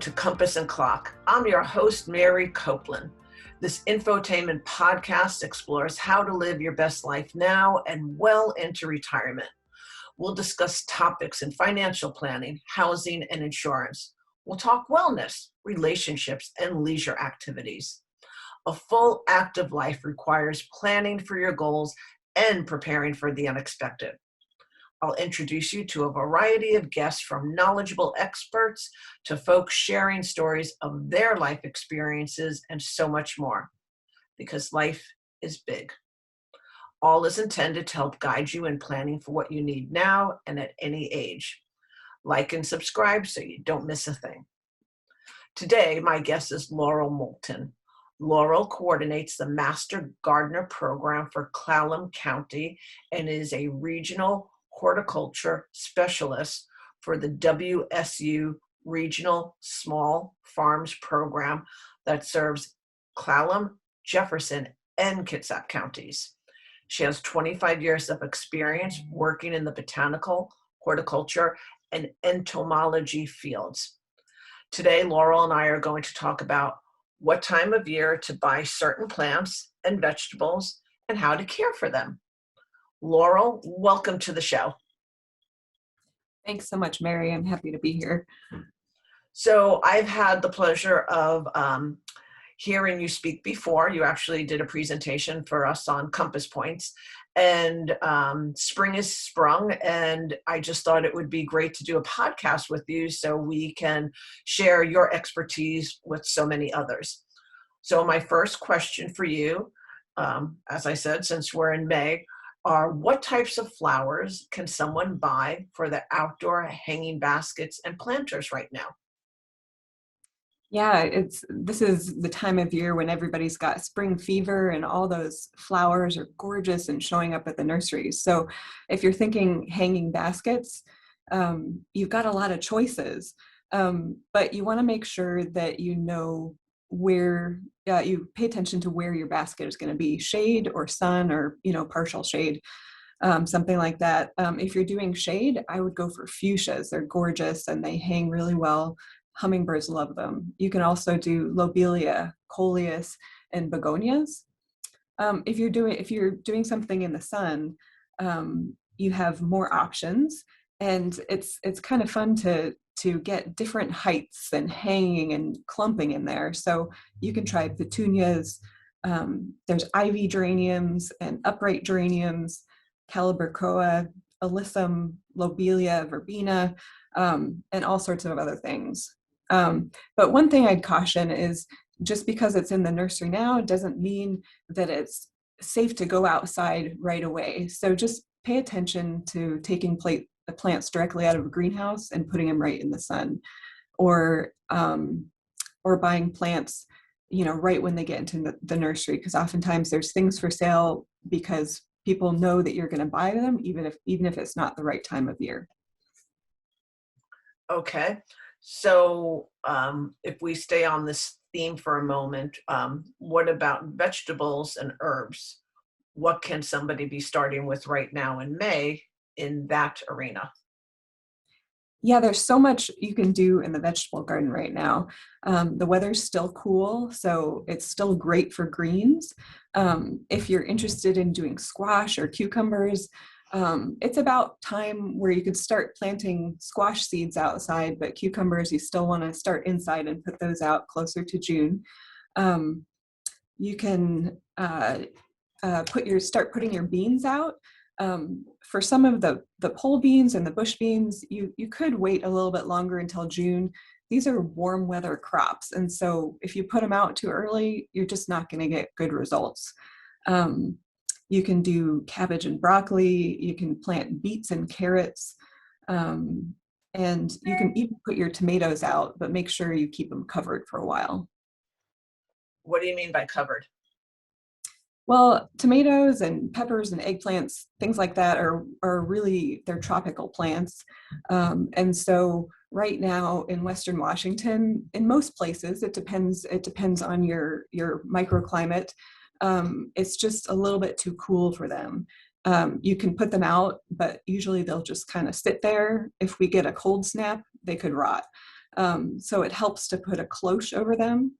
to Compass and Clock. I'm your host, Mary Copeland. This infotainment podcast explores how to live your best life now and well into retirement. We'll discuss topics in financial planning, housing, and insurance. We'll talk wellness, relationships, and leisure activities. A full active life requires planning for your goals and preparing for the unexpected. I'll introduce you to a variety of guests, from knowledgeable experts to folks sharing stories of their life experiences and so much more, because life is big. All is intended to help guide you in planning for what you need now and at any age. Like and subscribe so you don't miss a thing. Today, my guest is Laurel Moulton. Laurel coordinates the Master Gardener program for Clallam County and is a Regional Horticulture Specialist for the WSU Regional Small Farms program that serves Clallam, Jefferson, and Kitsap Counties. She has 25 years of experience working in the botanical, horticulture, and entomology fields. Today, Laurel and I are going to talk about what time of year to buy certain plants and vegetables and how to care for them. Laurel, welcome to the show. Thanks so much, Mary. I'm happy to be here. So I've had the pleasure of hearing you speak before. You actually did a presentation for us on compass points, and spring is sprung, and I just thought it would be great to do a podcast with you so we can share your expertise with so many others. So my first question for you, as I said, since we're in May, are what types of flowers can someone buy for the outdoor hanging baskets and planters right now? Yeah, this is the time of year when everybody's got spring fever and all those flowers are gorgeous and showing up at the nurseries. So if you're thinking hanging baskets, you've got a lot of choices, but you want to make sure that you know where you pay attention to where your basket is going to be, shade or sun or, partial shade, something like that. If you're doing shade, I would go for fuchsias. They're gorgeous and they hang really well. Hummingbirds love them. You can also do lobelia, coleus, and begonias. If you're doing something in the sun, you have more options, and it's kind of fun to get different heights and hanging and clumping in there. So you can try petunias. There's ivy geraniums and upright geraniums, calibrachoa, alyssum, lobelia, verbena, and all sorts of other things. But one thing I'd caution is, just because it's in the nursery now doesn't mean that it's safe to go outside right away. So just pay attention to taking the plants directly out of a greenhouse and putting them right in the sun, or buying plants, right when they get into the nursery, because oftentimes there's things for sale because people know that you're going to buy them, even if it's not the right time of year. Okay. So if we stay on this theme for a moment, what about vegetables and herbs? What can somebody be starting with right now in May in that arena? Yeah, there's so much you can do in the vegetable garden right now. The weather's still cool, so it's still great for greens. If you're interested in doing squash or cucumbers, it's about time where you could start planting squash seeds outside, but cucumbers, you still want to start inside and put those out closer to June. You can start putting your beans out. For some of the pole beans and the bush beans, you could wait a little bit longer until June. These are warm weather crops, and so if you put them out too early, you're just not going to get good results. You can do cabbage and broccoli. You can plant beets and carrots, and you can even put your tomatoes out, but make sure you keep them covered for a while. What do you mean by covered? Well, tomatoes and peppers and eggplants, things like that are really, they're tropical plants. And so right now in Western Washington, in most places, it depends on your microclimate. It's just a little bit too cool for them. You can put them out, but usually they'll just kind of sit there. If we get a cold snap, they could rot. So it helps to put a cloche over them.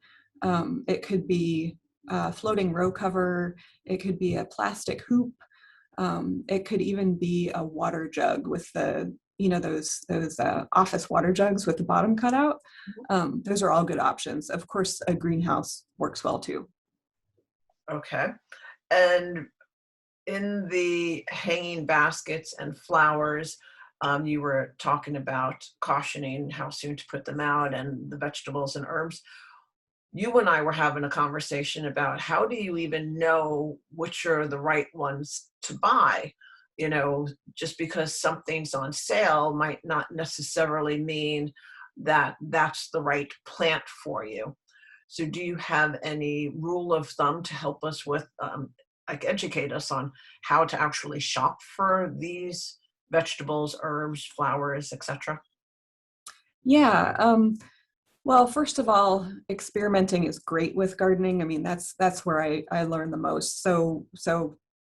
It could be a floating row cover. It could be a plastic hoop. It could even be a water jug with the, those office water jugs with the bottom cut out. Those are all good options. Of course, a greenhouse works well too. Okay. And in the hanging baskets and flowers, you were talking about cautioning how soon to put them out and the vegetables and herbs. You and I were having a conversation about how do you even know which are the right ones to buy? Just because something's on sale might not necessarily mean that that's the right plant for you. So do you have any rule of thumb to help us with, educate us on how to actually shop for these vegetables, herbs, flowers, etc.? Yeah. Well, first of all, experimenting is great with gardening. I mean, that's where I learn the most. So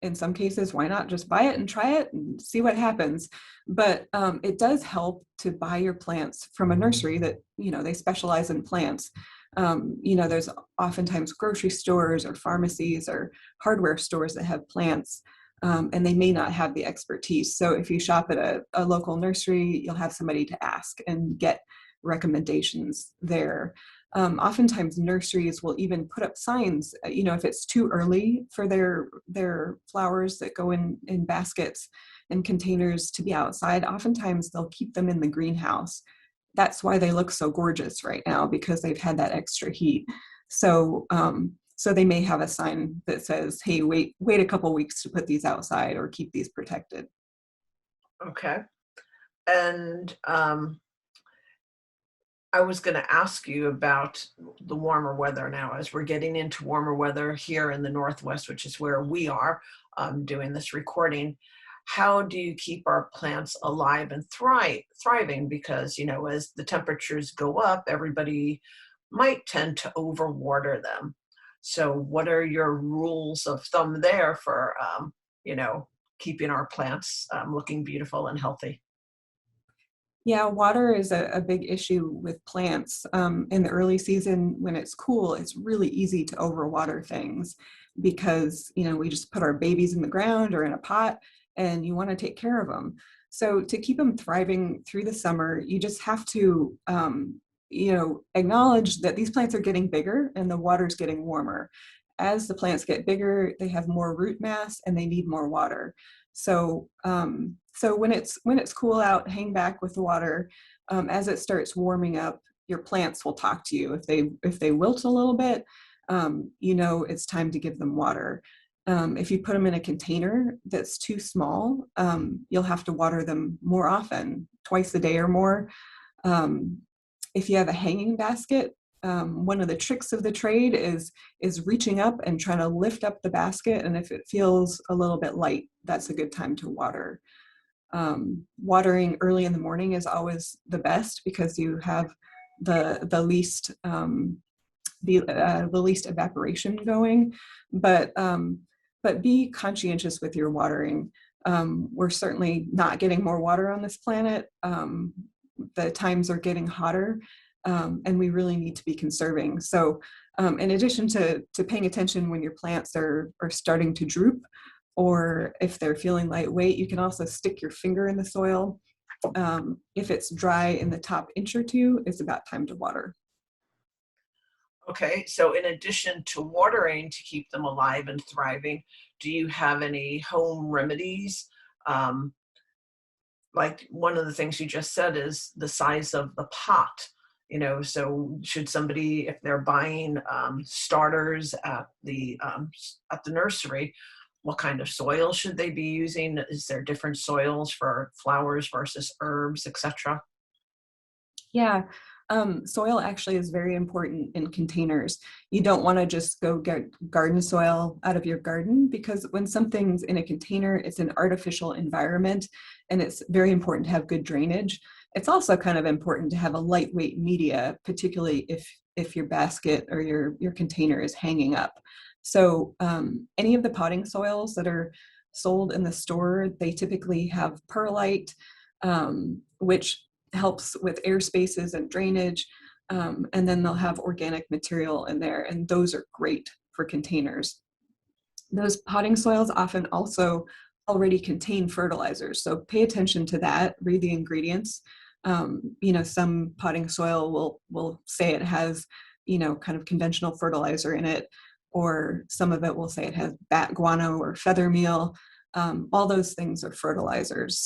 in some cases, why not just buy it and try it and see what happens? But it does help to buy your plants from a nursery that, they specialize in plants. There's oftentimes grocery stores or pharmacies or hardware stores that have plants, and they may not have the expertise. So if you shop at a local nursery, you'll have somebody to ask and get recommendations there. Oftentimes nurseries will even put up signs, if it's too early for their flowers that go in baskets and containers to be outside. Oftentimes they'll keep them in the greenhouse. That's why they look so gorgeous right now, because they've had that extra heat. So they may have a sign that says, hey, wait a couple weeks to put these outside or keep these protected. Okay. And I was going to ask you about the warmer weather now, as we're getting into warmer weather here in the Northwest, which is where we are doing this recording. How do you keep our plants alive and thriving? Because, as the temperatures go up, everybody might tend to overwater them. So what are your rules of thumb there for, keeping our plants looking beautiful and healthy? Yeah, water is a big issue with plants. In the early season, when it's cool, it's really easy to overwater things because, we just put our babies in the ground or in a pot and you want to take care of them. So to keep them thriving through the summer, you just have to, acknowledge that these plants are getting bigger and the water's getting warmer. As the plants get bigger, they have more root mass and they need more water. So when it's cool out, hang back with the water. As it starts warming up, your plants will talk to you. If they wilt a little bit, it's time to give them water. If you put them in a container that's too small, you'll have to water them more often, twice a day or more. If you have a hanging basket, one of the tricks of the trade is reaching up and trying to lift up the basket. And if it feels a little bit light, that's a good time to water. Watering early in the morning is always the best because you have the least the least evaporation going. But be conscientious with your watering. We're certainly not getting more water on this planet. The times are getting hotter. And we really need to be conserving. So in addition to paying attention when your plants are starting to droop, or if they're feeling lightweight, you can also stick your finger in the soil. If it's dry in the top inch or two, it's about time to water. Okay, so in addition to watering to keep them alive and thriving, do you have any home remedies? Like one of the things you just said is the size of the pot. So should somebody, if they're buying starters at the nursery, what kind of soil should they be using? Is there different soils for flowers versus herbs, etc.? Yeah, soil actually is very important in containers. You don't want to just go get garden soil out of your garden, because when something's in a container, it's an artificial environment, and it's very important to have good drainage. It's also kind of important to have a lightweight media, particularly if your basket or your container is hanging up. So any of the potting soils that are sold in the store, they typically have perlite, which helps with air spaces and drainage. And then they'll have organic material in there, and those are great for containers. Those potting soils often also already contain fertilizers, so pay attention to that, read the ingredients. Some potting soil will say it has, kind of conventional fertilizer in it, or some of it will say it has bat guano or feather meal. All those things are fertilizers.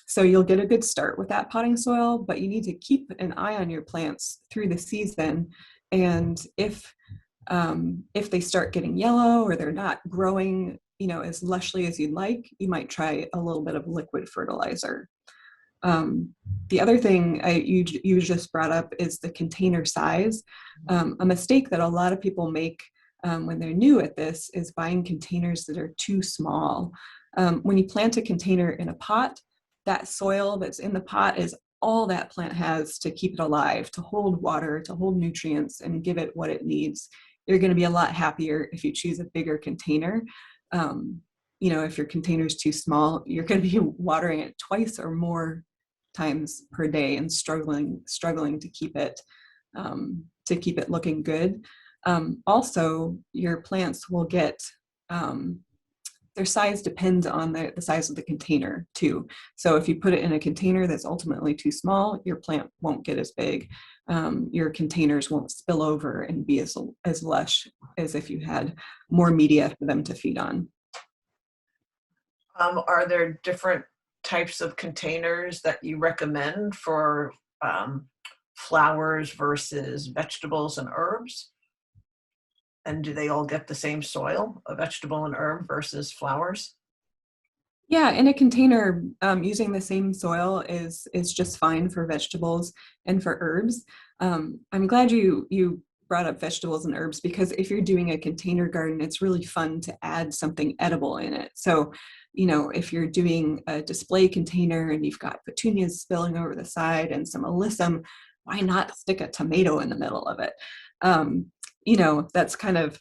So you'll get a good start with that potting soil, but you need to keep an eye on your plants through the season. And if they start getting yellow or they're not growing, as lushly as you'd like, you might try a little bit of liquid fertilizer. The other thing you just brought up is the container size. A mistake that a lot of people make when they're new at this is buying containers that are too small. When you plant a container in a pot, that soil that's in the pot is all that plant has to keep it alive, to hold water, to hold nutrients, and give it what it needs. You're going to be a lot happier if you choose a bigger container. If your container is too small, you're going to be watering it twice or more times per day and struggling to keep it looking good. Also, your plants will get their size depends on the size of the container too. So if you put it in a container that's ultimately too small, your plant won't get as big. Your containers won't spill over and be as lush as if you had more media for them to feed on. Are there different types of containers that you recommend for flowers versus vegetables and herbs? And do they all get the same soil, a vegetable and herb versus flowers? Yeah, in a container, using the same soil is just fine for vegetables and for herbs. I'm glad you brought up vegetables and herbs, because if you're doing a container garden, it's really fun to add something edible in it. So, if you're doing a display container and you've got petunias spilling over the side and some alyssum, why not stick a tomato in the middle of it? That's kind of,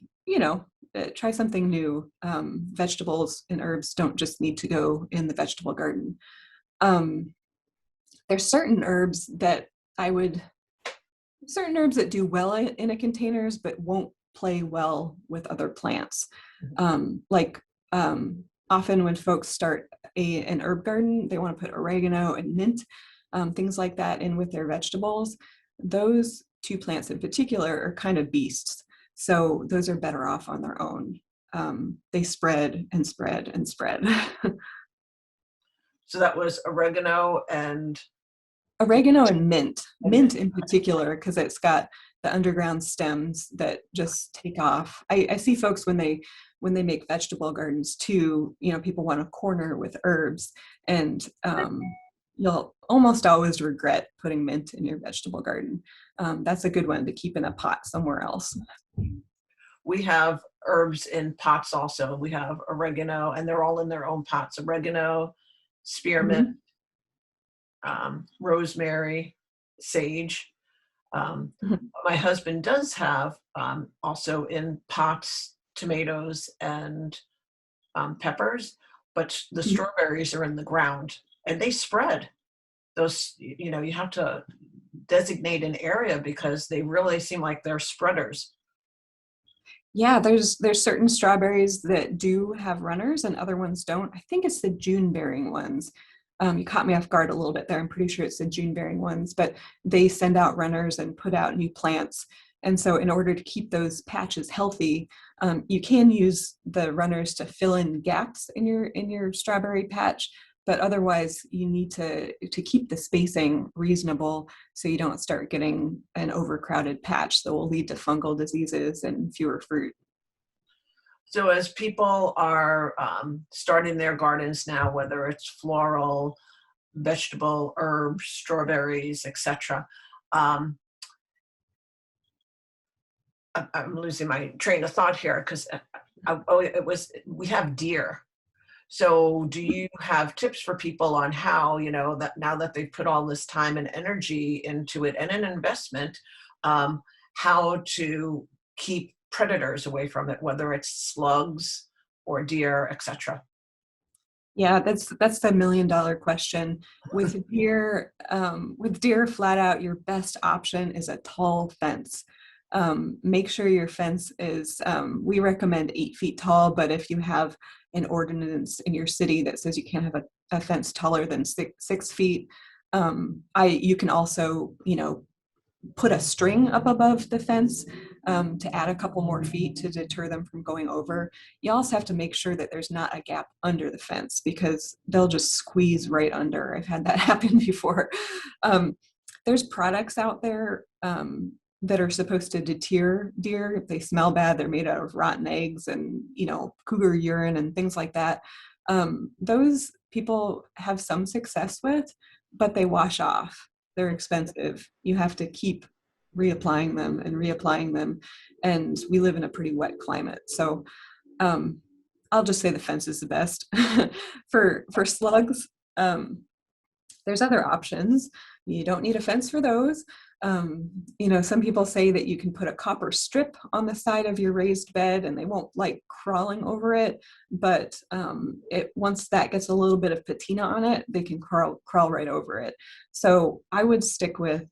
try something new. Vegetables and herbs don't just need to go in the vegetable garden. There's certain herbs that do well in a containers, but won't play well with other plants. Often when folks start an herb garden, they want to put oregano and mint, things like that in with their vegetables. Those two plants in particular are kind of beasts. So those are better off on their own. They spread and spread and spread. So that was oregano and mint. Mint in particular, because it's got the underground stems that just take off. I see folks when they make vegetable gardens too, people want a corner with herbs, and you'll almost always regret putting mint in your vegetable garden. That's a good one to keep in a pot somewhere else. We have herbs in pots also. We have oregano, and they're all in their own pots. Oregano, spearmint, rosemary, sage. My husband does have also in pots tomatoes and peppers, but the strawberries are in the ground and they spread. Those, you have to designate an area because they really seem like they're spreaders. Yeah, there's certain strawberries that do have runners and other ones don't. I think it's the June-bearing ones. You caught me off guard a little bit there. I'm pretty sure it's the June-bearing ones, but they send out runners and put out new plants. And so in order to keep those patches healthy, you can use the runners to fill in gaps in your strawberry patch, but otherwise you need to keep the spacing reasonable so you don't start getting an overcrowded patch that will lead to fungal diseases and fewer fruit. So as people are starting their gardens now, whether it's floral, vegetable, herbs, strawberries, etc., I'm losing my train of thought here because we have deer. So do you have tips for people on how, that now that they've put all this time and energy into it and an investment, how to keep predators away from it, whether it's slugs or deer, etc.? Yeah, that's the $1 million question. With deer flat out, your best option is a tall fence. Make sure your fence is, we recommend 8 feet tall, but if you have an ordinance in your city that says you can't have a fence taller than 6 feet, you can also, put a string up above the fence to add a couple more feet to deter them from going over. You also have to make sure that there's not a gap under the fence because they'll just squeeze right under. I've had that happen before. There's products out there that are supposed to deter deer. If they smell bad, they're made out of rotten eggs and, cougar urine and things like that. Those people have some success with, but they wash off. They're expensive. You have to keep reapplying them and reapplying them. And we live in a pretty wet climate. So I'll just say the fence is the best. For slugs, there's other options. You don't need a fence for those. Some people say that you can put a copper strip on the side of your raised bed and they won't like crawling over it, but once that gets a little bit of patina on it, they can crawl right over it. So I would stick with,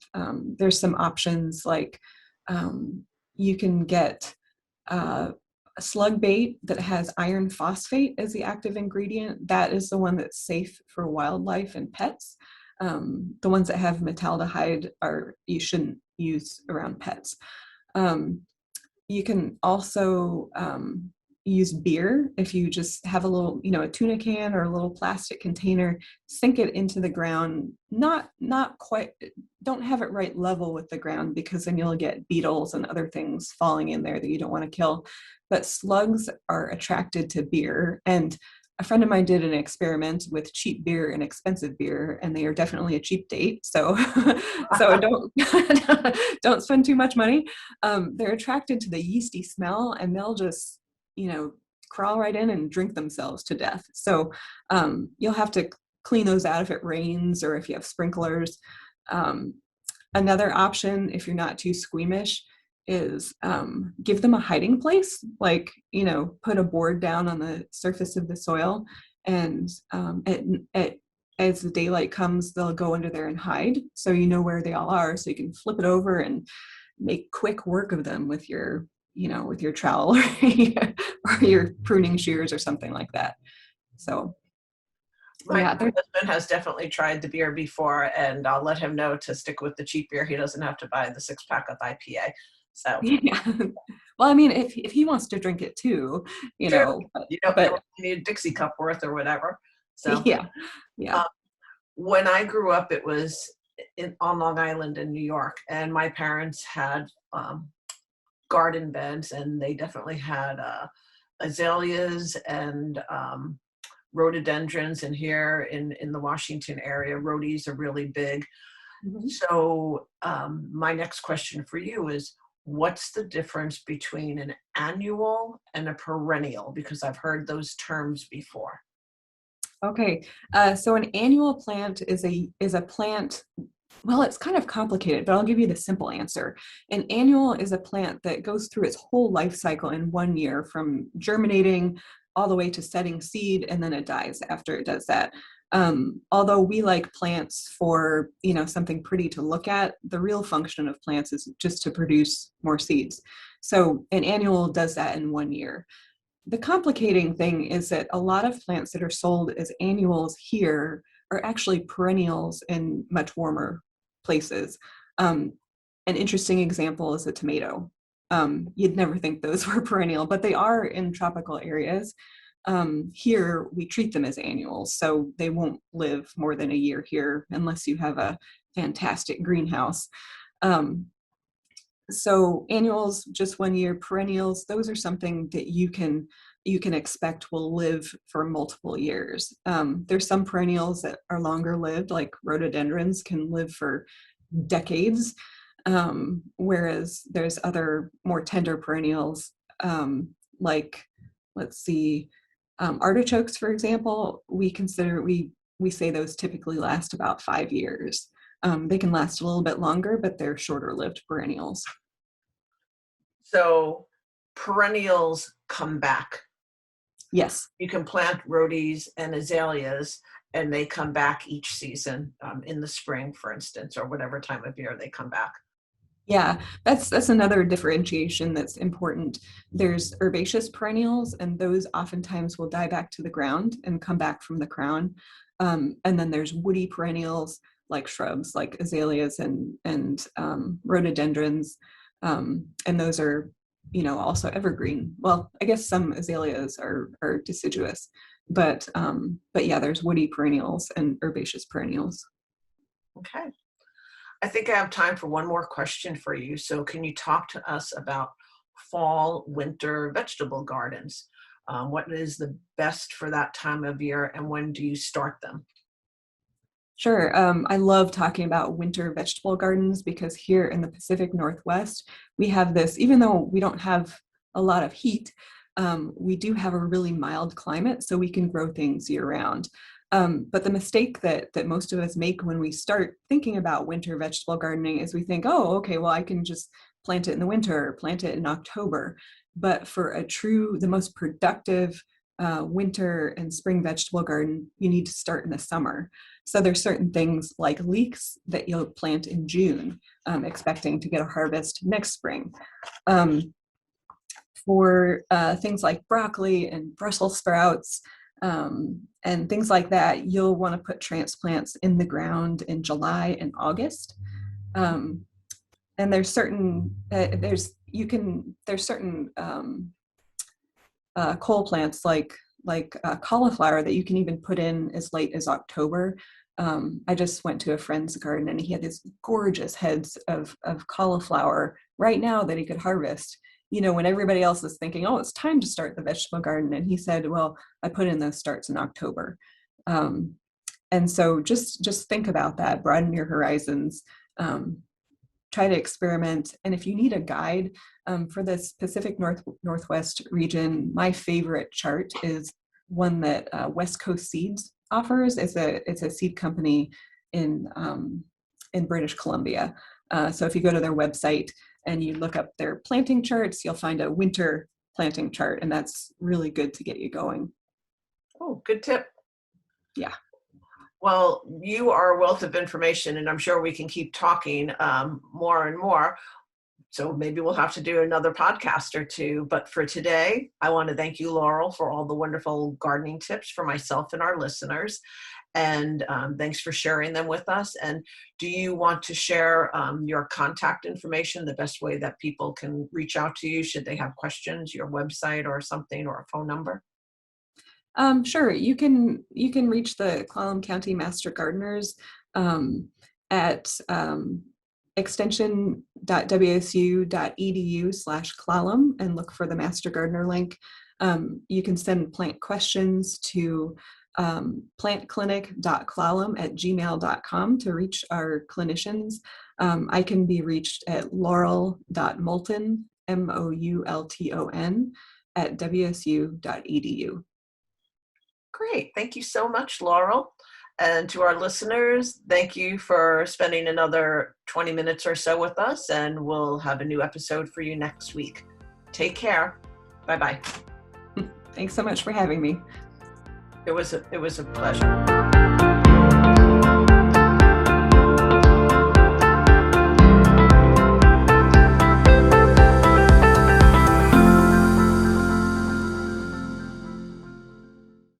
there's some options like you can get a slug bait that has iron phosphate as the active ingredient. That is the one that's safe for wildlife and pets. The ones that have metaldehyde you shouldn't use around pets. You can also use beer. If you just have a little, a tuna can or a little plastic container, sink it into the ground, not quite, don't have it right level with the ground because then you'll get beetles and other things falling in there that you don't want to kill. But slugs are attracted to beer, and a friend of mine did an experiment with cheap beer and expensive beer, and they are definitely a cheap date. So, don't spend too much money. They're attracted to the yeasty smell, and they'll just, crawl right in and drink themselves to death. So, you'll have to clean those out if it rains or if you have sprinklers. Another option, if you're not too squeamish, is give them a hiding place, like, put a board down on the surface of the soil, and as the daylight comes, they'll go under there and hide, so you know where they all are, so you can flip it over and make quick work of them with your trowel or your pruning shears or something like that. So my husband has definitely tried the beer before, and I'll let him know to stick with the cheap beer. He doesn't have to buy the 6-pack of IPA. So yeah. Well, I mean, if he wants to drink it too, True. You need a Dixie cup worth or whatever. So yeah. When I grew up, it was on Long Island in New York, and my parents had garden beds, and they definitely had azaleas and rhododendrons. And here in the Washington area, rhodies are really big. Mm-hmm. So my next question for you is, what's the difference between an annual and a perennial? Because I've heard those terms before. Okay, so an annual plant is a plant. Well, it's kind of complicated, but I'll give you the simple answer. An annual is a plant that goes through its whole life cycle in 1 year, from germinating all the way to setting seed, and then it dies after it does that. Although we like plants for, something pretty to look at, the real function of plants is just to produce more seeds. So an annual does that in 1 year. The complicating thing is that a lot of plants that are sold as annuals here are actually perennials in much warmer places. An interesting example is a tomato. You'd never think those were perennial, but they are in tropical areas. Here we treat them as annuals, so they won't live more than a year here unless you have a fantastic greenhouse. So annuals, just 1 year. Perennials, those are something that you can expect will live for multiple years. There's some perennials that are longer lived, like rhododendrons can live for decades, whereas there's other more tender perennials, like, let's see, artichokes, for example. We say those typically last about 5 years. They can last a little bit longer, but they're shorter lived perennials. So perennials come back. Yes. You can plant rhodies and azaleas, and they come back each season, in the spring, for instance, or whatever time of year they come back. Yeah, that's another differentiation that's important. There's herbaceous perennials, and those oftentimes will die back to the ground and come back from the crown. And then there's woody perennials like shrubs, like azaleas and rhododendrons, and those are, also evergreen. Well, I guess some azaleas are deciduous, but yeah, there's woody perennials and herbaceous perennials. Okay. I think I have time for one more question for you. So can you talk to us about fall, winter vegetable gardens? What is the best for that time of year, and when do you start them? Sure. I love talking about winter vegetable gardens because here in the Pacific Northwest, we have this, even though we don't have a lot of heat, we do have a really mild climate, so we can grow things year round. But the mistake that most of us make when we start thinking about winter vegetable gardening is we think, oh, okay, well, I can just plant it in the winter or plant it in October. But for the most productive winter and spring vegetable garden, you need to start in the summer. So there's certain things like leeks that you'll plant in June, expecting to get a harvest next spring. For things like broccoli and Brussels sprouts, and things like that, you'll want to put transplants in the ground in July and August. And there's certain cole plants like cauliflower that you can even put in as late as October. I just went to a friend's garden and he had these gorgeous heads of cauliflower right now that he could harvest, when everybody else is thinking, oh, it's time to start the vegetable garden. And he said, well, I put in those starts in October. And so just think about that, broaden your horizons, try to experiment. And if you need a guide for this Pacific Northwest region, my favorite chart is one that West Coast Seeds offers. It's a seed company in British Columbia. So if you go to their website and you look up their planting charts, you'll find a winter planting chart, and that's really good to get you going. Oh, good tip. Yeah. Well, you are a wealth of information, and I'm sure we can keep talking more and more. So maybe we'll have to do another podcast or two. But for today, I want to thank you, Laurel, for all the wonderful gardening tips for myself and our listeners. And thanks for sharing them with us. And do you want to share your contact information, the best way that people can reach out to you should they have questions, your website or something, or a phone number? Sure. You can reach the Clallam County Master Gardeners at extension.wsu.edu/Clallam and look for the Master Gardener link. You can send plant questions to plantclinic.clallam@gmail.com to reach our clinicians. I can be reached at laurel.moulton, MOULTON, at wsu.edu. Great. Thank you so much, Laurel. And to our listeners, thank you for spending another 20 minutes or so with us, and we'll have a new episode for you next week. Take care. Bye-bye. Thanks so much for having me. It was a pleasure.